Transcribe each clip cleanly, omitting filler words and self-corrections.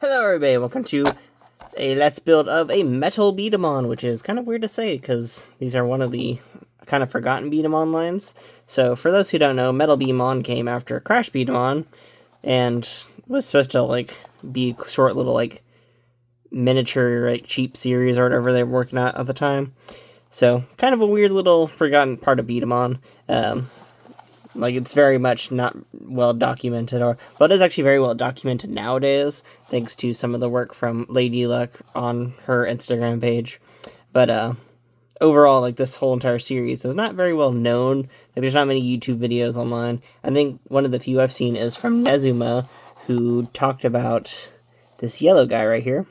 Hello everybody, welcome to a Let's Build of a Metal B-Daman, which is kind of weird to say, because these are one of the kind of forgotten B-Daman lines. So, for those who don't know, Metal B-Daman came after Crash B-Daman, and was supposed to, be a short little, miniature, cheap series or whatever they were working at the time. So, kind of a weird little forgotten part of B-Daman. It's very much not well documented, but it is actually very well documented nowadays, thanks to some of the work from Lady Luck on her Instagram page. But, overall, this whole entire series is not very well known. There's not many YouTube videos online. I think one of the few I've seen is from Nezuma, who talked about this yellow guy right here.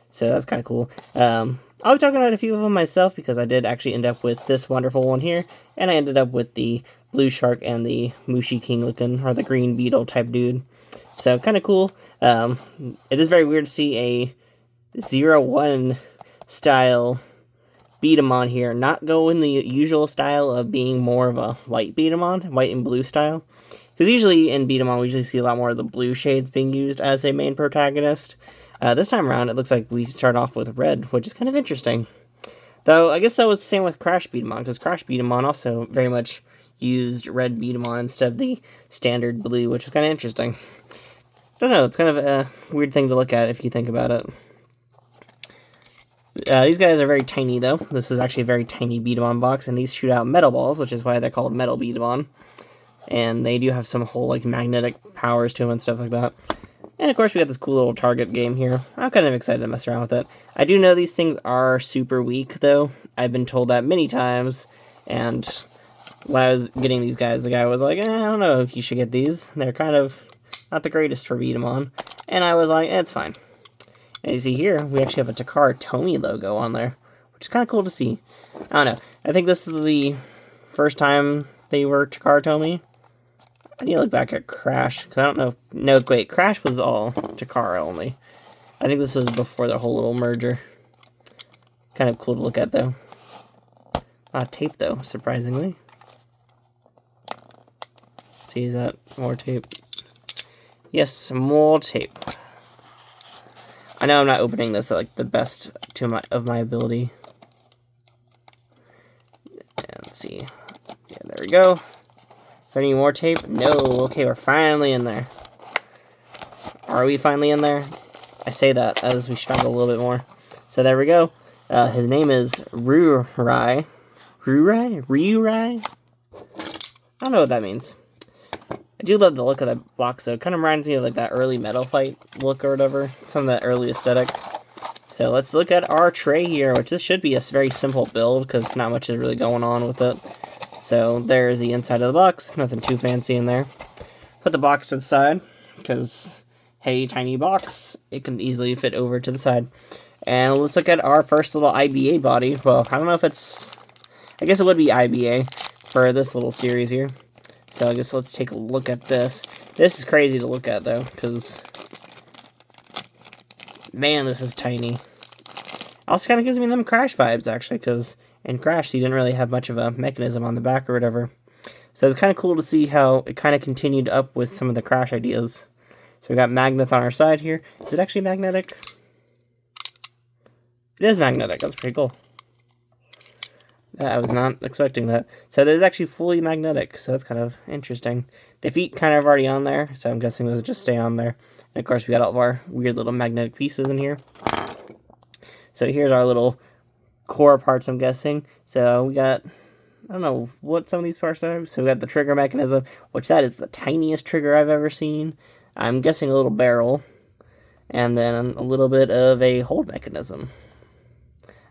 So that's kind of cool. I'll be talking about a few of them myself, because I did actually end up with this wonderful one here, and I ended up with the blue shark and the Mushi King looking, or the green beetle type dude. So, kind of cool. It is very weird to see a 0-1 style B-Daman here not go in the usual style of being more of a white B-Daman, white and blue style. Because usually in B-Daman we usually see a lot more of the blue shades being used as a main protagonist. This time around it looks like we start off with red, which is kind of interesting. Though, I guess that was the same with Crash B-Daman, because Crash B-Daman also very much used red B-Daman instead of the standard blue, which is kind of interesting. Don't know, it's kind of a weird thing to look at if you think about it. These guys are very tiny, though. This is actually a very tiny B-Daman box, and these shoot out metal balls, which is why they're called Metal B-Daman. And they do have some whole, magnetic powers to them and stuff like that. And, of course, we got this cool little target game here. I'm kind of excited to mess around with it. I do know these things are super weak, though. I've been told that many times, and when I was getting these guys, the guy was like, I don't know if you should get these. They're kind of not the greatest for B-Daman. And I was like, it's fine. And you see here, we actually have a Takara Tomy logo on there, which is kind of cool to see. I don't know. I think this is the first time they were Takara Tomy. I need to look back at Crash, because I don't know. No, wait, Crash was all Takara only. I think this was before the whole little merger. It's kind of cool to look at, though. A lot of tape, though, surprisingly. See, is that more tape? Yes, more tape. I know I'm not opening this at the best of my ability. And let's see. Yeah, there we go. Is there any more tape? No. Okay, we're finally in there. Are we finally in there? I say that as we struggle a little bit more. So there we go. His name is Ryurai. Ryurai? I don't know what that means. I do love the look of that box, though. It kind of reminds me of that early Metal Fight look or whatever. Some of that early aesthetic. So let's look at our tray here, which this should be a very simple build, because not much is really going on with it. So there's the inside of the box. Nothing too fancy in there. Put the box to the side, because, hey, tiny box. It can easily fit over to the side. And let's look at our first little IBA body. Well, I don't know if it's... I guess it would be IBA for this little series here. So I guess let's take a look at this. This is crazy to look at, though, because... man, this is tiny. Also kind of gives me them Crash vibes, actually, because in Crash, he didn't really have much of a mechanism on the back or whatever. So it's kind of cool to see how it kind of continued up with some of the Crash ideas. So we got magnets on our side here. Is it actually magnetic? It is magnetic. That's pretty cool. I was not expecting that. So it is actually fully magnetic, so that's kind of interesting. The feet kind of already on there, so I'm guessing those just stay on there. And of course, we got all of our weird little magnetic pieces in here. So here's our little core parts, I'm guessing. So we got, I don't know what some of these parts are. So we got the trigger mechanism, which that is the tiniest trigger I've ever seen. I'm guessing a little barrel. And then a little bit of a hold mechanism.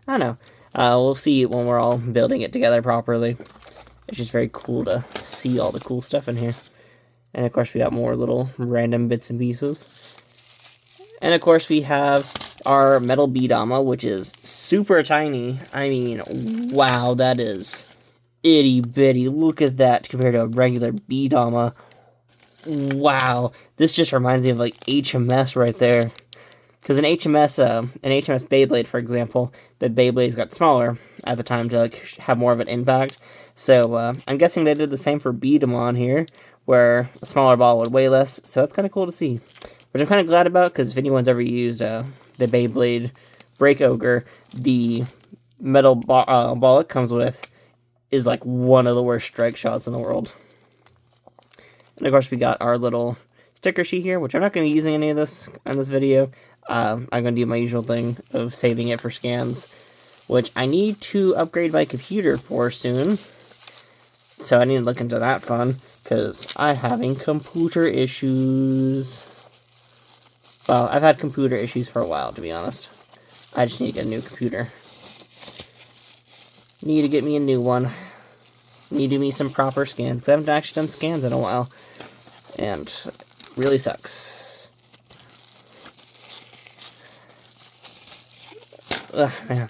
I don't know. We'll see when we're all building it together properly. It's just very cool to see all the cool stuff in here. And of course we got more little random bits and pieces. And of course we have our Metal B-Daman, which is super tiny. I mean, wow, that is itty bitty. Look at that compared to a regular B-Daman. Wow, this just reminds me of HMS right there. Because in HMS Beyblade, for example, the Beyblades got smaller at the time to have more of an impact. So I'm guessing they did the same for B-Daman here, where a smaller ball would weigh less. So that's kind of cool to see. which I'm kind of glad about, because if anyone's ever used the Beyblade Break Ogre, the metal ball it comes with is like one of the worst strike shots in the world. And of course we got our little sticker sheet here, which I'm not going to be using any of this on this video. I'm going to do my usual thing of saving it for scans, which I need to upgrade my computer for soon. So I need to look into that fun, because I'm having computer issues. Well, I've had computer issues for a while, to be honest. I just need to get a new computer. Need to get me a new one. Need to do me some proper scans, because I haven't actually done scans in a while. And it really sucks. Ugh, man.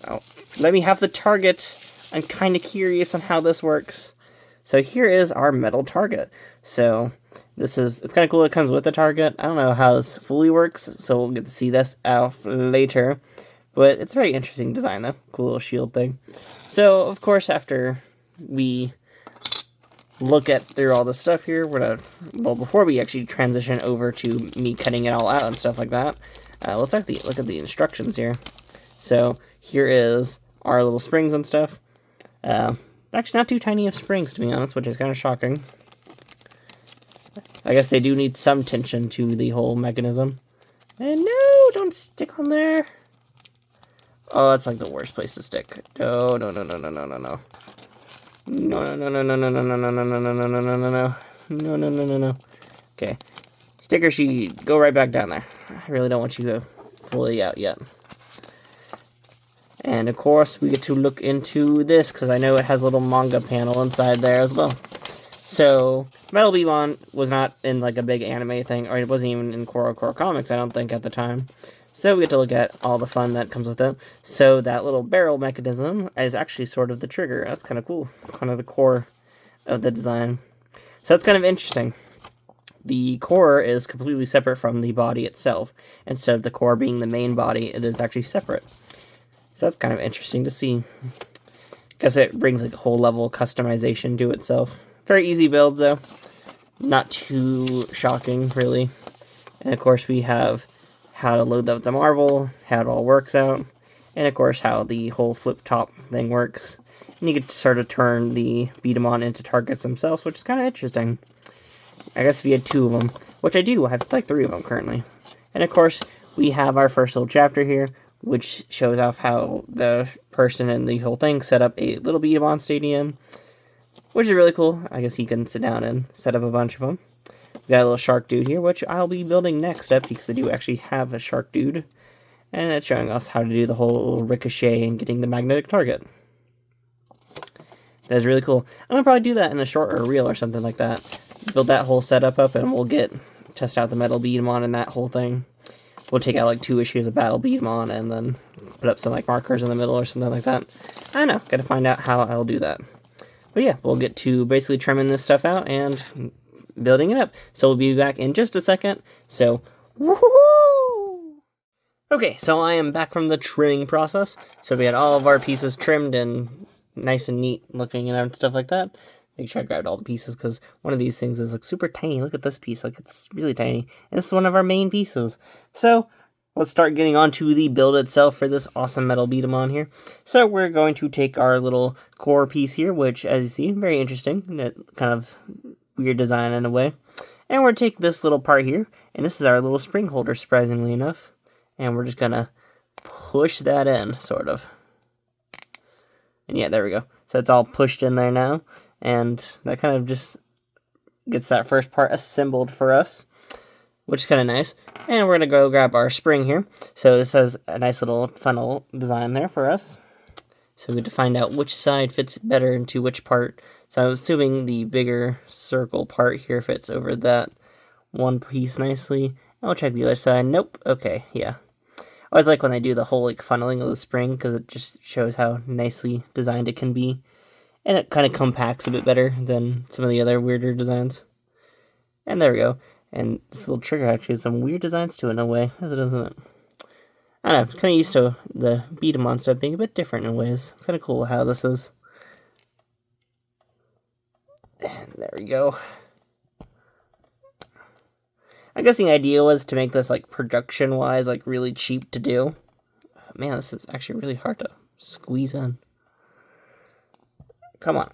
Oh, let me have the target. I'm kind of curious on how this works. So here is our metal target. So it's kind of cool it comes with the target. I don't know how this fully works, so we'll get to see this out later. But it's a very interesting design though. Cool little shield thing. So of course after we look through all this stuff here, before we actually transition over to me cutting it all out and stuff like that, let's actually look at the instructions here. So here is our little springs and stuff. Actually not too tiny of springs, to be honest, which is kind of shocking. I guess they do need some tension to the whole mechanism. And no, don't stick on there. Oh, that's like the worst place to stick. No, no, no, no, no, no, no, no. No, no, no, no, no, no, no, no, no, no, no, no, no, no, no, no. No, no, no, no, no. Okay. Sticker sheet, go right back down there. I really don't want you to fully out yet. And of course, we get to look into this, because I know it has a little manga panel inside there as well. So, Metal B-Daman was not in like a big anime thing, or it wasn't even in Core Comics, I don't think, at the time. So we get to look at all the fun that comes with it. So that little barrel mechanism is actually sort of the trigger. That's kind of cool. Kind of the core of the design. So that's kind of interesting. The core is completely separate from the body itself. Instead of the core being the main body, it is actually separate. So that's kind of interesting to see. Guess it brings like a whole level of customization to itself. Very easy build though. Not too shocking, really. And of course we have how to load up the marble, how it all works out, and of course how the whole flip top thing works. And you could sort of turn the B-Daman into targets themselves, which is kind of interesting. I guess if you had 2 of them, which I do, I have like 3 of them currently. And of course, we have our first little chapter here, which shows off how the person and the whole thing set up a little B-Daman stadium, which is really cool. I guess he can sit down and set up a bunch of them. We got a little shark dude here, which I'll be building next up, because I do actually have a shark dude. And it's showing us how to do the whole ricochet and getting the magnetic target. That is really cool. I'm going to probably do that in a short or a reel or something like that. Build that whole setup up, and we'll test out the metal B-Daman and that whole thing. We'll take out like 2 issues of Battle B-Daman and then put up some like markers in the middle or something like that. I don't know. Gotta find out how I'll do that. But yeah, we'll get to basically trimming this stuff out and building it up. So we'll be back in just a second. So, woohoo! Okay, so I am back from the trimming process. So we had all of our pieces trimmed and nice and neat looking and stuff like that. Make sure I grabbed all the pieces, because one of these things is like super tiny. Look at this piece, like it's really tiny. And this is one of our main pieces. So let's start getting on to the build itself for this awesome metal B-Daman here. So we're going to take our little core piece here, which as you see, very interesting. That kind of weird design in a way. And we're going to take this little part here, and this is our little spring holder, surprisingly enough. And we're just going to push that in, sort of. And yeah, there we go. So it's all pushed in there now. And that kind of just gets that first part assembled for us, which is kind of nice. And we're going to go grab our spring here. So this has a nice little funnel design there for us. So we get to find out which side fits better into which part. So I'm assuming the bigger circle part here fits over that one piece nicely. I'll check the other side. Nope. Okay, yeah. I always like when they do the whole like funneling of the spring, because it just shows how nicely designed it can be. And it kind of compacts a bit better than some of the other weirder designs. And there we go. And this little trigger actually has some weird designs to it in a way, isn't it? I don't know, I'm kind of used to the B-Daman stuff being a bit different in ways. It's kind of cool how this is. And there we go. I'm guessing the idea was to make this, like, production-wise, like, really cheap to do. Man, this is actually really hard to squeeze in. Come on.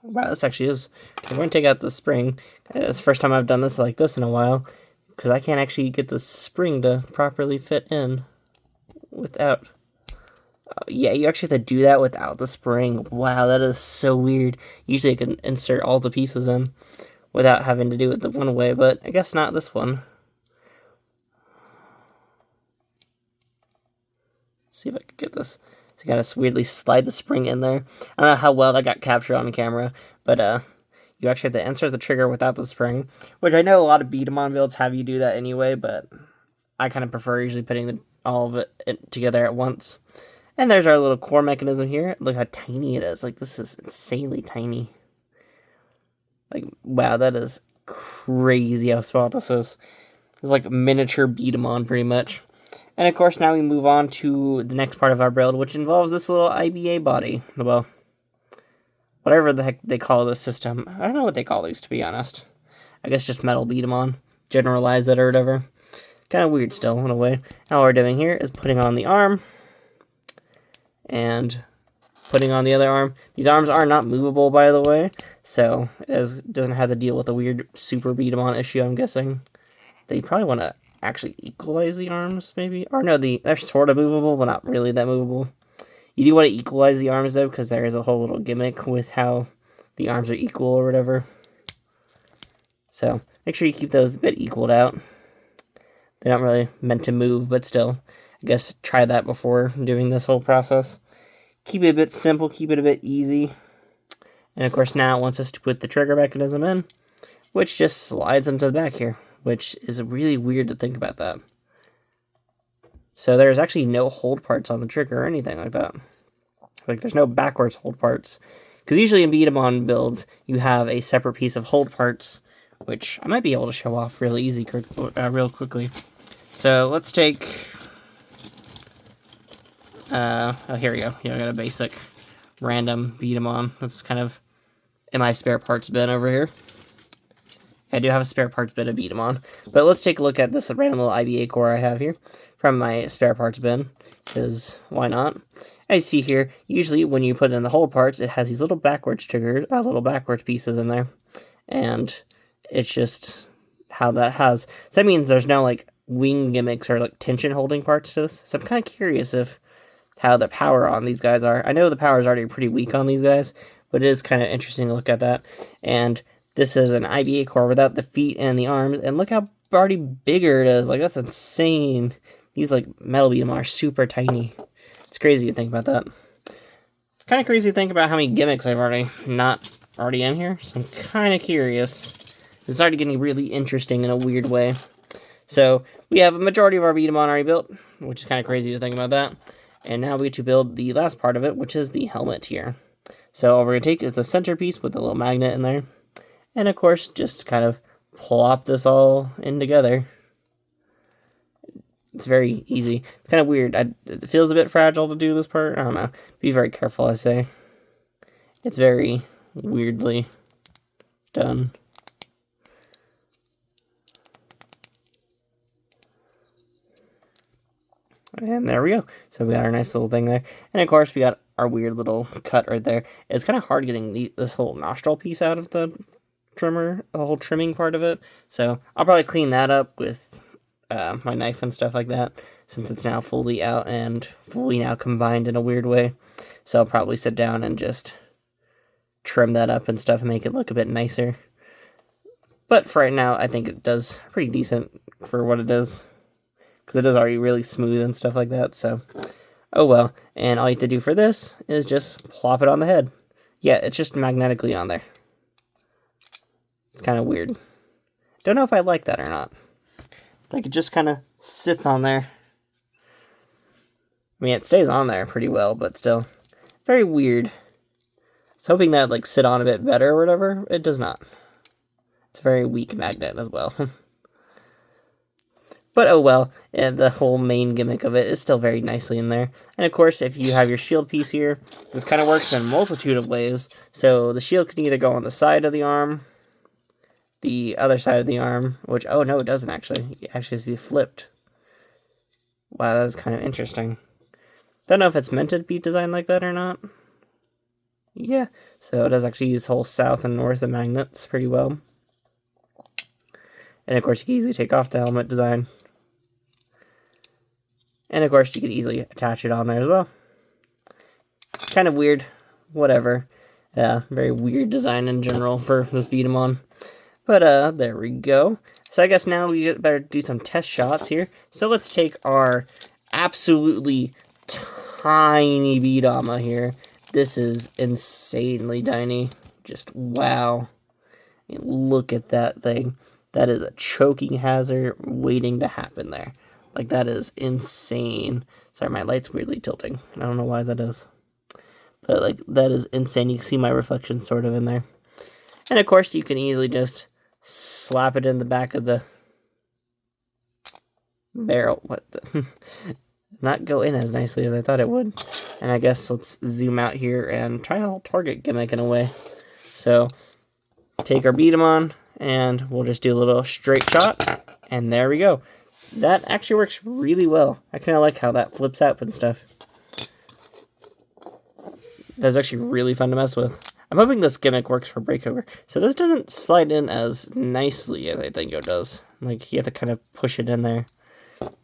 Wow, this actually is. Okay, we're going to take out the spring. It's the first time I've done this like this in a while, because I can't actually get the spring to properly fit in without... yeah, you actually have to do that without the spring. Wow, that is so weird. Usually I can insert all the pieces in without having to do it the one way, but I guess not this one. See if I can get this. So you gotta weirdly slide the spring in there. I don't know how well that got captured on camera, but you actually have to insert the trigger without the spring, which I know a lot of B-Daman builds have you do that anyway, but I kind of prefer usually putting all of it together at once. And there's our little core mechanism here. Look how tiny it is. Like, this is insanely tiny. Like, wow, that is crazy how small this is. It's like miniature B-Daman pretty much. And of course, now we move on to the next part of our build, which involves this little IBA body. Well, whatever the heck they call this system. I don't know what they call these, to be honest. I guess just metal B-Daman. Generalize it or whatever. Kind of weird still, in a way. Now what we're doing here is putting on the arm. And putting on the other arm. These arms are not movable, by the way. So, it doesn't have to deal with the weird super B-Daman issue, I'm guessing. They probably want to actually equalize the arms, maybe? Or no, they're sort of movable, but not really that movable. You do want to equalize the arms, though, because there is a whole little gimmick with how the arms are equal or whatever. So, make sure you keep those a bit equaled out. They're not really meant to move, but still, I guess try that before doing this whole process. Keep it a bit simple, keep it a bit easy. And of course now it wants us to put the trigger mechanism in, which just slides into the back here, which is really weird to think about that. So there's actually no hold parts on the trigger or anything like that. Like, there's no backwards hold parts. Because usually in B-Daman builds, you have a separate piece of hold parts, which I might be able to show off really easy, real quickly. So let's take... oh, here we go. Yeah, I got a basic random B-Daman. That's kind of in my spare parts bin over here. I do have a spare parts bin of B-Daman. But let's take a look at this random little IBA core I have here from my spare parts bin, because why not? As you see here, usually when you put in the whole parts, it has these little backwards triggers, little backwards pieces in there. And it's just how that has... So that means there's no, like, wing gimmicks or, like, tension holding parts to this. So I'm kind of curious if how the power on these guys are. I know the power is already pretty weak on these guys, but it is kind of interesting to look at that. And this is an IBA core without the feet and the arms, and look how already bigger it is. Like, that's insane. These, like, metal B-Daman are super tiny. It's crazy to think about that. Kind of crazy to think about how many gimmicks I've not already in here, so I'm kind of curious. It's already getting really interesting in a weird way. So, we have a majority of our B-Daman already built, which is kind of crazy to think about that. And now we get to build the last part of it, which is the helmet here. So all we're going to take is the centerpiece with the little magnet in there. And of course, just kind of plop this all in together. It's very easy. It's kind of weird. It feels a bit fragile to do this part. I don't know. Be very careful, I say. It's very weirdly done. And there we go. So we got our nice little thing there. And of course, we got our weird little cut right there. It's kind of hard getting this whole nostril piece out of the trimmer, the whole trimming part of it. So I'll probably clean that up with my knife and stuff like that, since it's now fully out and fully now combined in a weird way. So I'll probably sit down and just trim that up and stuff and make it look a bit nicer. But for right now, I think it does pretty decent for what it is, because it is already really smooth and stuff like that, so oh well. And all you have to do for this is just plop it on the head. Yeah, it's just magnetically on there. It's kind of weird. Don't know if I like that or not. Like, it just kind of sits on there. I mean, it stays on there pretty well, but still. Very weird. I was hoping that would, like, sit on a bit better or whatever. It does not. It's a very weak magnet as well. But oh well, and the whole main gimmick of it is still very nicely in there. And of course, if you have your shield piece here, this kind of works in a multitude of ways. So the shield can either go on the side of the arm, the other side of the arm, which, oh no, it doesn't actually. It actually has to be flipped. Wow, that is kind of interesting. Don't know if it's meant to be designed like that or not. Yeah, so it does actually use whole south and north of magnets pretty well. And of course, you can easily take off the helmet design. And of course, you can easily attach it on there as well. Kind of weird. Whatever. Very weird design in general for this B-Daman. But there we go. So I guess now we better do some test shots here. So let's take our absolutely tiny B-Dama here. This is insanely tiny. Just wow. Look at that thing. That is a choking hazard waiting to happen there. Like, that is insane. Sorry, my light's weirdly tilting. I don't know why that is. But, like, that is insane. You can see my reflection sort of in there. And, of course, you can easily just slap it in the back of the barrel. What the... Not go in as nicely as I thought it would. And I guess let's zoom out here and try a whole target gimmick in a way. So, take our B-Daman, and we'll just do a little straight shot. And there we go. That actually works really well. I kind of like how that flips up and stuff. That's actually really fun to mess with. I'm hoping this gimmick works for breakover. So this doesn't slide in as nicely as I think it does. Like, you have to kind of push it in there.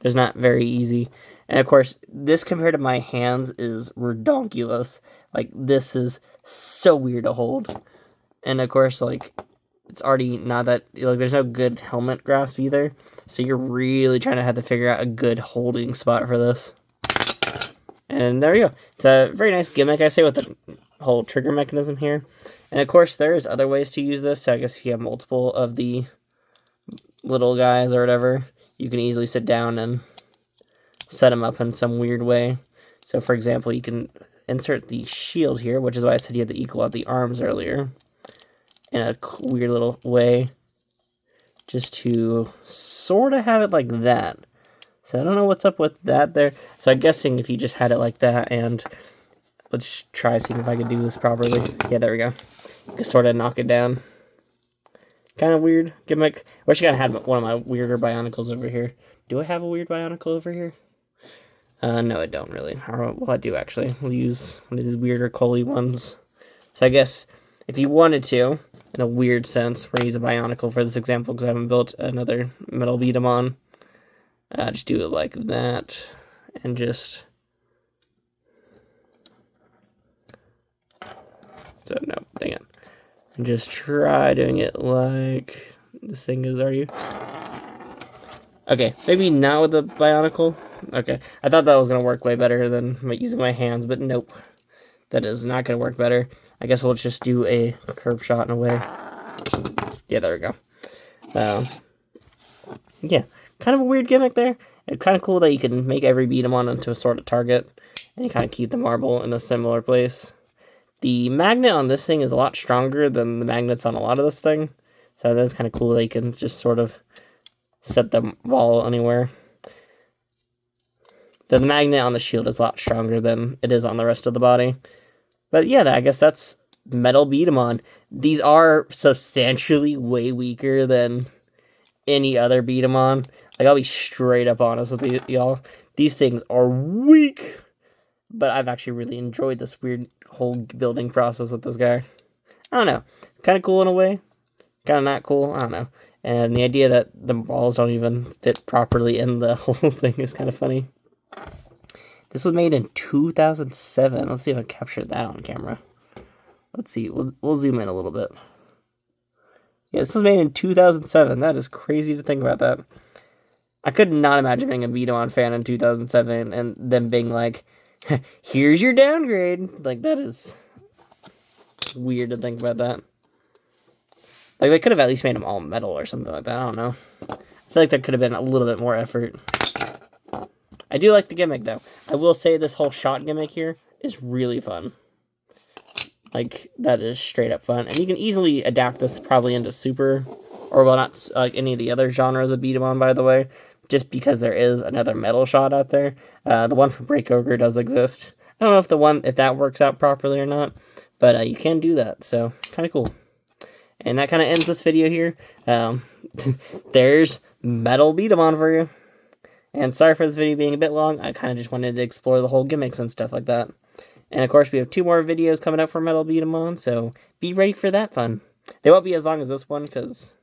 It's not very easy. And of course, this compared to my hands is redonkulous. Like, this is so weird to hold. And of course, like, it's already not that, like, there's no good helmet grasp either. So you're really trying to have to figure out a good holding spot for this. And there we go. It's a very nice gimmick, I say, with the whole trigger mechanism here. And of course, there's other ways to use this. So I guess if you have multiple of the little guys or whatever, you can easily sit down and set them up in some weird way. So for example, you can insert the shield here, which is why I said you had to equal out the arms earlier, in a weird little way, just to sort of have it like that. So I don't know what's up with that there. So I'm guessing if you just had it like that, and let's try seeing if I can do this properly. Yeah, there we go. You can sort of knock it down. Kind of weird gimmick. Wish I could have had one of my weirder Bionicles over here. Do I have a weird Bionicle over here? No, I don't really. Well, I do actually. We'll use one of these weirder Coley ones. So I guess if you wanted to, in a weird sense, we're going to use a Bionicle for this example because I haven't built another metal B-Daman. Just do it like that, and just... So, no, dang it. And just try doing it like this thing is already... Okay, maybe not with the Bionicle. Okay, I thought that was going to work way better than using my hands, but nope. That is not going to work better. I guess we'll just do a curve shot in a way. Yeah, there we go. Yeah, kind of a weird gimmick there. It's kind of cool that you can make every B-Daman into a sort of target, and you kind of keep the marble in a similar place. The magnet on this thing is a lot stronger than the magnets on a lot of this thing, so that's kind of cool that you can just sort of set the ball anywhere. The magnet on the shield is a lot stronger than it is on the rest of the body. But yeah, I guess that's metal B-Daman. These are substantially way weaker than any other B-Daman. Like, I'll be straight up honest with y'all. These things are weak. But I've actually really enjoyed this weird whole building process with this guy. I don't know. Kind of cool in a way. Kind of not cool. I don't know. And the idea that the balls don't even fit properly in the whole thing is kind of funny. This was made in 2007. Let's see if I captured that on camera. Let's see. We'll zoom in a little bit. Yeah, this was made in 2007. That is crazy to think about that. I could not imagine being a B-Daman fan in 2007 and them being like, here's your downgrade. Like, that is weird to think about that. Like, they could have at least made them all metal or something like that. I don't know. I feel like there could have been a little bit more effort. I do like the gimmick, though. I will say this whole shot gimmick here is really fun. Like, that is straight up fun. And you can easily adapt this probably into Super, or well, not like any of the other genres of B-Daman, by the way, just because there is another metal shot out there. The one from Breakover does exist. I don't know if that works out properly or not, but you can do that, so kind of cool. And that kind of ends this video here. There's Metal B-Daman for you. And sorry for this video being a bit long. I kind of just wanted to explore the whole gimmicks and stuff like that. And of course, we have 2 more videos coming up for Metal B-Daman, so be ready for that fun. They won't be as long as this one, because,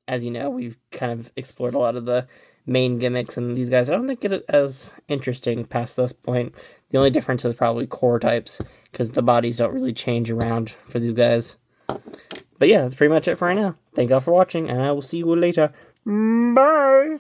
as you know, we've kind of explored a lot of the main gimmicks, and these guys, I don't think get it as interesting past this point. The only difference is probably core types, because the bodies don't really change around for these guys. But yeah, that's pretty much it for right now. Thank y'all for watching, and I will see you later. Bye!